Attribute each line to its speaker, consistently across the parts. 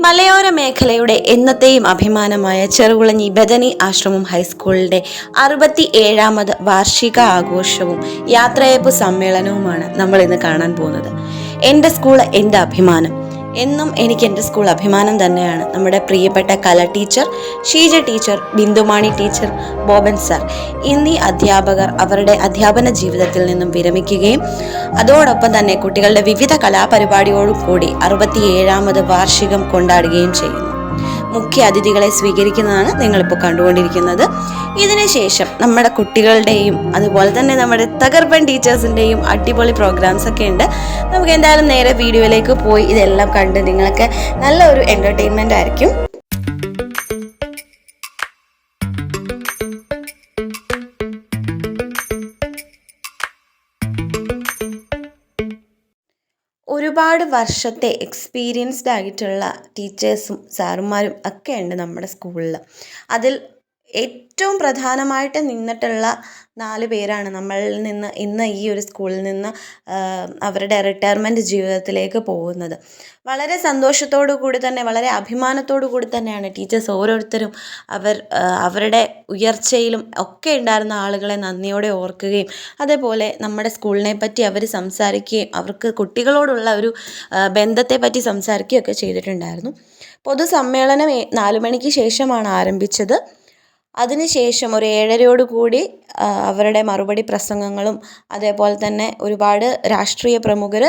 Speaker 1: മലയോര മേഖലയുടെ എന്നത്തെയും അഭിമാനമായ ചെറുകുളഞ്ഞി ബദനി ആശ്രമം ഹൈസ്കൂളിന്റെ 67ാമത് വാർഷിക ആഘോഷവും യാത്രയയപ്പ് സമ്മേളനവുമാണ് നമ്മൾ ഇന്ന് കാണാൻ പോകുന്നത്. എൻ്റെ സ്കൂൾ എൻ്റെ അഭിമാനം. എന്നും എനിക്ക് എൻ്റെ സ്കൂൾ അഭിമാനം തന്നെയാണ്. നമ്മുടെ പ്രിയപ്പെട്ട Kala teacher, Sheeja teacher, Bindumani teacher, Boban sir എന്നീ അധ്യാപകർ അവരുടെ അധ്യാപന ജീവിതത്തിൽ നിന്നും വിരമിക്കുകയും അതോടൊപ്പം തന്നെ കുട്ടികളുടെ വിവിധ കലാപരിപാടിയോടും കൂടി 67ാമത് വാർഷികം കൊണ്ടാടുകയും ചെയ്യുന്നു. മുഖ്യ അതിഥികളെ സ്വീകരിക്കുന്നതാണ് നിങ്ങളിപ്പോൾ കണ്ടുകൊണ്ടിരിക്കുന്നത്. ഇതിനുശേഷം നമ്മുടെ കുട്ടികളുടെയും അതുപോലെ തന്നെ നമ്മുടെ തകർപ്പൻ ടീച്ചേഴ്സിൻ്റെയും അടിപൊളി പ്രോഗ്രാംസ് ഒക്കെ ഉണ്ട്. നമുക്ക് എന്തായാലും നേരെ വീഡിയോയിലേക്ക് പോയി ഇതെല്ലാം കണ്ട് നിങ്ങൾക്ക് നല്ല ഒരു എൻ്റർടൈൻമെൻ്റ് ആയിരിക്കും. ഒരുപാട് വർഷത്തെ എക്സ്പീരിയൻസ്ഡ് ആയിട്ടുള്ള ടീച്ചേഴ്സും സാറുമാരും ഒക്കെ ഉണ്ട് നമ്മുടെ സ്കൂളിൽ. അതിൽ ഏറ്റവും പ്രധാനമായിട്ട് നിന്നിട്ടുള്ള 4 പേരാണ് നമ്മളിൽ നിന്ന് ഇന്ന് ഈ ഒരു സ്കൂളിൽ നിന്ന് അവരുടെ റിട്ടയർമെൻറ്റ് ജീവിതത്തിലേക്ക് പോകുന്നത്. വളരെ സന്തോഷത്തോടു കൂടി തന്നെ, വളരെ അഭിമാനത്തോടു കൂടി തന്നെയാണ് ടീച്ചേഴ്സ് ഓരോരുത്തരും അവരുടെ ഉയർച്ചയിലും ഒക്കെ ഉണ്ടായിരുന്ന ആളുകളെ നന്ദിയോടെ ഓർക്കുകയും അതേപോലെ നമ്മുടെ സ്കൂളിനെ പറ്റി അവർ സംസാരിക്കുകയും അവർക്ക് കുട്ടികളോടുള്ള ഒരു ബന്ധത്തെ പറ്റി സംസാരിക്കുകയൊക്കെ ചെയ്തിട്ടുണ്ടായിരുന്നു. പൊതുസമ്മേളനം 4 മണിക്ക് ശേഷമാണ് ആരംഭിച്ചത്. അതിനുശേഷം ഒരു 7:30 അവരുടെ മറുപടി പ്രസംഗങ്ങളും അതേപോലെ തന്നെ ഒരുപാട് രാഷ്ട്രീയ പ്രമുഖർ,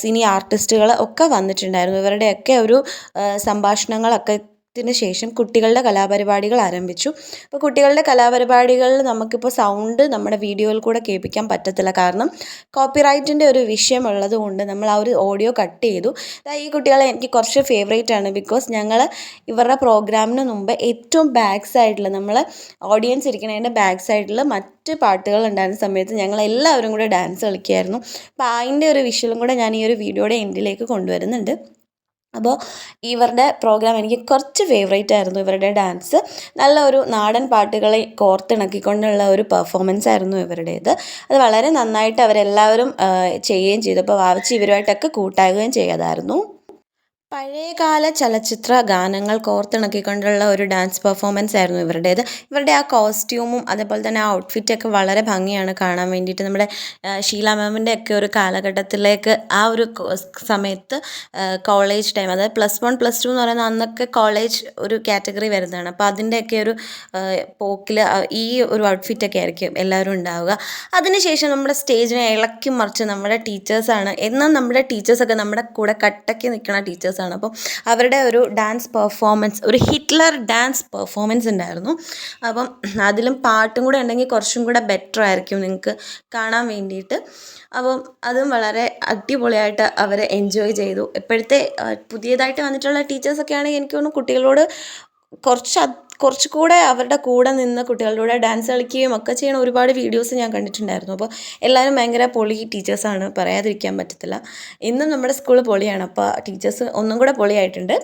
Speaker 1: സിനി ആർട്ടിസ്റ്റുകൾ ഒക്കെ വന്നിട്ടുണ്ടായിരുന്നു. ഇവരുടെയൊക്കെ ഒരു സംഭാഷണങ്ങളൊക്കെ ശേഷം കുട്ടികളുടെ കലാപരിപാടികൾ ആരംഭിച്ചു. അപ്പോൾ കുട്ടികളുടെ കലാപരിപാടികളിൽ നമുക്കിപ്പോൾ സൗണ്ട് നമ്മുടെ വീഡിയോയിൽ കൂടെ കേൾപ്പിക്കാൻ പറ്റത്തില്ല. കാരണം കോപ്പിറൈറ്റിൻ്റെ ഒരു വിഷയമുള്ളത് കൊണ്ട് നമ്മൾ ആ ഒരു ഓഡിയോ കട്ട് ചെയ്തു. ഈ കുട്ടികളെ എനിക്ക് കുറച്ച് ഫേവറേറ്റ് ആണ്. ബിക്കോസ് ഞങ്ങൾ ഇവരുടെ പ്രോഗ്രാമിന് മുമ്പ് ഏറ്റവും ബാക്ക് സൈഡിൽ നമ്മൾ ഓഡിയൻസ് ഇരിക്കുന്നതിൻ്റെ ബാക്ക് സൈഡിൽ മറ്റ് പാട്ടുകൾ ഉണ്ടായിരുന്ന സമയത്ത് ഞങ്ങൾ എല്ലാവരും കൂടെ ഡാൻസ് കളിക്കുമായിരുന്നു. അപ്പോൾ അതിൻ്റെ ഒരു വിഷ്വലും കൂടെ ഞാൻ ഈ ഒരു വീഡിയോയുടെ എൻഡിലേക്ക് കൊണ്ടുവരുന്നുണ്ട്. അപ്പോൾ ഇവരുടെ പ്രോഗ്രാം എനിക്ക് കുറച്ച് ഫേവറേറ്റ് ആയിരുന്നു. ഇവരുടെ ഡാൻസ് നല്ല ഒരു നാടൻ പാട്ടുകളെ കോർത്തിണക്കിക്കൊണ്ടുള്ള ഒരു പെർഫോമൻസ് ആയിരുന്നു ഇവരുടേത്. അത് വളരെ നന്നായിട്ട് അവരെല്ലാവരും ചെയ്യുകയും ചെയ്തു. അപ്പോൾ വാവച്ചി ഇവരുമായിട്ടൊക്കെ കൂട്ടാകുകയും ചെയ്തതായിരുന്നു. പഴയകാല ചലച്ചിത്ര ഗാനങ്ങൾ കോർത്തിണക്കിക്കൊണ്ടുള്ള ഒരു ഡാൻസ് പെർഫോമൻസ് ആയിരുന്നു ഇവരുടേത്. ഇവരുടെ ആ കോസ്റ്റ്യൂമും അതേപോലെ തന്നെ ആ ഔട്ട്ഫിറ്റൊക്കെ വളരെ ഭംഗിയാണ് കാണാൻ വേണ്ടിയിട്ട്. നമ്മുടെ ഷീല മാമിൻ്റെ ഒക്കെ ഒരു കാലഘട്ടത്തിലേക്ക് ആ ഒരു സമയത്ത് കോളേജ് ടൈം, അതായത് +1 +2 എന്ന് പറയുന്ന അന്നൊക്കെ കോളേജ് ഒരു കാറ്റഗറി വരുന്നതാണ്. അപ്പോൾ അതിൻ്റെയൊക്കെ ഒരു പോക്കിൽ ഈ ഒരു ഔട്ട്ഫിറ്റൊക്കെ ആയിരിക്കും എല്ലാവരും ഉണ്ടാവുക. അതിനുശേഷം നമ്മുടെ സ്റ്റേജിനെ ഇളക്കി മറിച്ച് നമ്മുടെ ടീച്ചേഴ്സാണ്. എന്നും നമ്മുടെ ടീച്ചേഴ്സൊക്കെ നമ്മുടെ കൂടെ കട്ടയ്ക്ക് നിൽക്കുന്ന ടീച്ചേഴ്സാണ്. അപ്പം അവരുടെ ഒരു ഡാൻസ് പെർഫോമൻസ്, ഒരു ഹിറ്റ്ലർ ഡാൻസ് പെർഫോമൻസ് ഉണ്ടായിരുന്നു. അപ്പം അതിലും പാട്ടും കൂടെ ഉണ്ടെങ്കിൽ കുറച്ചും കൂടെ ബെറ്റർ ആയിരിക്കും നിങ്ങൾക്ക് കാണാൻ വേണ്ടിയിട്ട്. അപ്പം അതും വളരെ അടിപൊളിയായിട്ട് അവർ എൻജോയ് ചെയ്തു. ഇപ്പോഴത്തെ പുതിയതായിട്ട് വന്നിട്ടുള്ള ടീച്ചേഴ്സൊക്കെ ആണെങ്കിൽ എനിക്ക് തോന്നുന്നു കുട്ടികളോട് കുറച്ചുകൂടെ അവരുടെ കൂടെ നിന്ന് കുട്ടികളുടെ കൂടെ ഡാൻസ് കളിക്കുകയും ഒക്കെ ചെയ്യുന്ന ഒരുപാട് വീഡിയോസ് ഞാൻ കണ്ടിട്ടുണ്ടായിരുന്നു. അപ്പോൾ എല്ലാവരും ഭയങ്കര പൊളി ടീച്ചേഴ്സാണ്, പറയാതിരിക്കാൻ പറ്റത്തില്ല. ഇന്നും നമ്മുടെ സ്കൂൾ പൊളിയാണ്. അപ്പോൾ ടീച്ചേഴ്സ് ഒന്നും കൂടെ പൊളിയായിട്ടുണ്ട്.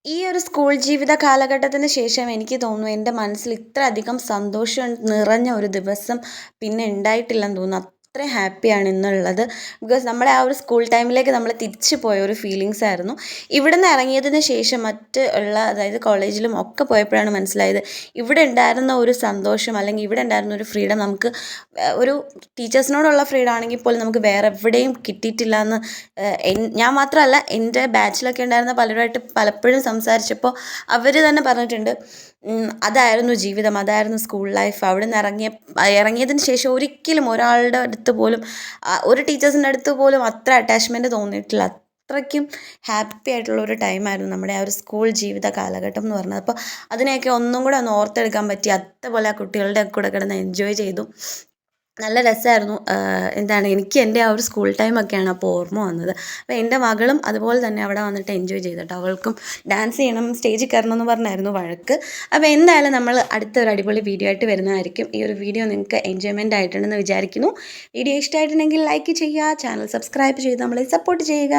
Speaker 1: ഈ ഒരു സ്കൂൾ ജീവിത കാലഘട്ടത്തിന് ശേഷം എനിക്ക് തോന്നുന്നു എൻ്റെ മനസ്സിൽ ഇത്രയധികം സന്തോഷം നിറഞ്ഞ ഒരു ദിവസം പിന്നെ ഉണ്ടായിട്ടില്ലെന്ന് തോന്നുന്നു. അത്രയും ഹാപ്പിയാണ് ഇന്നുള്ളത്. ബിക്കോസ് നമ്മുടെ ആ ഒരു സ്കൂൾ ടൈമിലേക്ക് നമ്മൾ തിരിച്ചു പോയ ഒരു ഫീലിങ്സ് ആയിരുന്നു. ഇവിടുന്ന് ഇറങ്ങിയതിന് ശേഷം അതായത് കോളേജിലും ഒക്കെ പോയപ്പോഴാണ് മനസ്സിലായത് ഇവിടെ ഉണ്ടായിരുന്ന ഒരു സന്തോഷം അല്ലെങ്കിൽ ഇവിടെ ഉണ്ടായിരുന്ന ഒരു ഫ്രീഡം നമുക്ക് ഒരു ടീച്ചേഴ്സിനോടുള്ള ഫ്രീഡം ആണെങ്കിൽ പോലും നമുക്ക് വേറെ എവിടെയും കിട്ടിയിട്ടില്ല എന്ന് ഞാൻ മാത്രമല്ല, എൻ്റെ ബാച്ചിലൊക്കെ ഉണ്ടായിരുന്ന പലരുമായിട്ട് പലപ്പോഴും സംസാരിച്ചപ്പോൾ അവർ തന്നെ പറഞ്ഞിട്ടുണ്ട് അതായിരുന്നു ജീവിതം, അതായിരുന്നു സ്കൂൾ ലൈഫ്. അവിടെ നിന്ന് ഇറങ്ങിയതിന് ശേഷം ഒരിക്കലും ഒരാളുടെ അടുത്ത് പോലും, ഒരു ടീച്ചേഴ്സിൻ്റെ അടുത്ത് പോലും അത്ര അറ്റാച്ച്മെൻറ്റ് തോന്നിയിട്ടില്ല. അത്രയ്ക്കും ഹാപ്പി ആയിട്ടുള്ള ഒരു ടൈമായിരുന്നു നമ്മുടെ ആ ഒരു സ്കൂൾ ജീവിത കാലഘട്ടം എന്ന് പറഞ്ഞത്. അപ്പോൾ അതിനെയൊക്കെ ഒന്നും കൂടെ ഒന്ന് ഓർത്തെടുക്കാൻ പറ്റി. അതുപോലെ ആ കുട്ടികളുടെ കൂടെ കിടന്ന് എൻജോയ് ചെയ്തു. നല്ല രസമായിരുന്നു. എനിക്ക് എൻ്റെ ആ ഒരു സ്കൂൾ ടൈമൊക്കെയാണ് അപ്പോൾ ഓർമ്മ വന്നത്. അപ്പോൾ എൻ്റെ മകളും അതുപോലെ തന്നെ അവിടെ വന്നിട്ട് എൻജോയ് ചെയ്തിട്ട് അവൾക്കും ഡാൻസ് ചെയ്യണം, സ്റ്റേജിൽ കയറണം എന്ന് പറഞ്ഞായിരുന്നു വഴക്ക്. അപ്പോൾ എന്തായാലും നമ്മൾ അടുത്തൊരു അടിപൊളി വീഡിയോ ആയിട്ട് വരുന്നതായിരിക്കും. ഈ ഒരു വീഡിയോ നിങ്ങൾക്ക് എൻജോയ്മെൻ്റ് ആയിട്ടുണ്ടെന്ന് വിചാരിക്കുന്നു. വീഡിയോ ഇഷ്ടമായിട്ടുണ്ടെങ്കിൽ ലൈക്ക് ചെയ്യുക, ചാനൽ സബ്സ്ക്രൈബ് ചെയ്ത് നമ്മളെ സപ്പോർട്ട് ചെയ്യുക.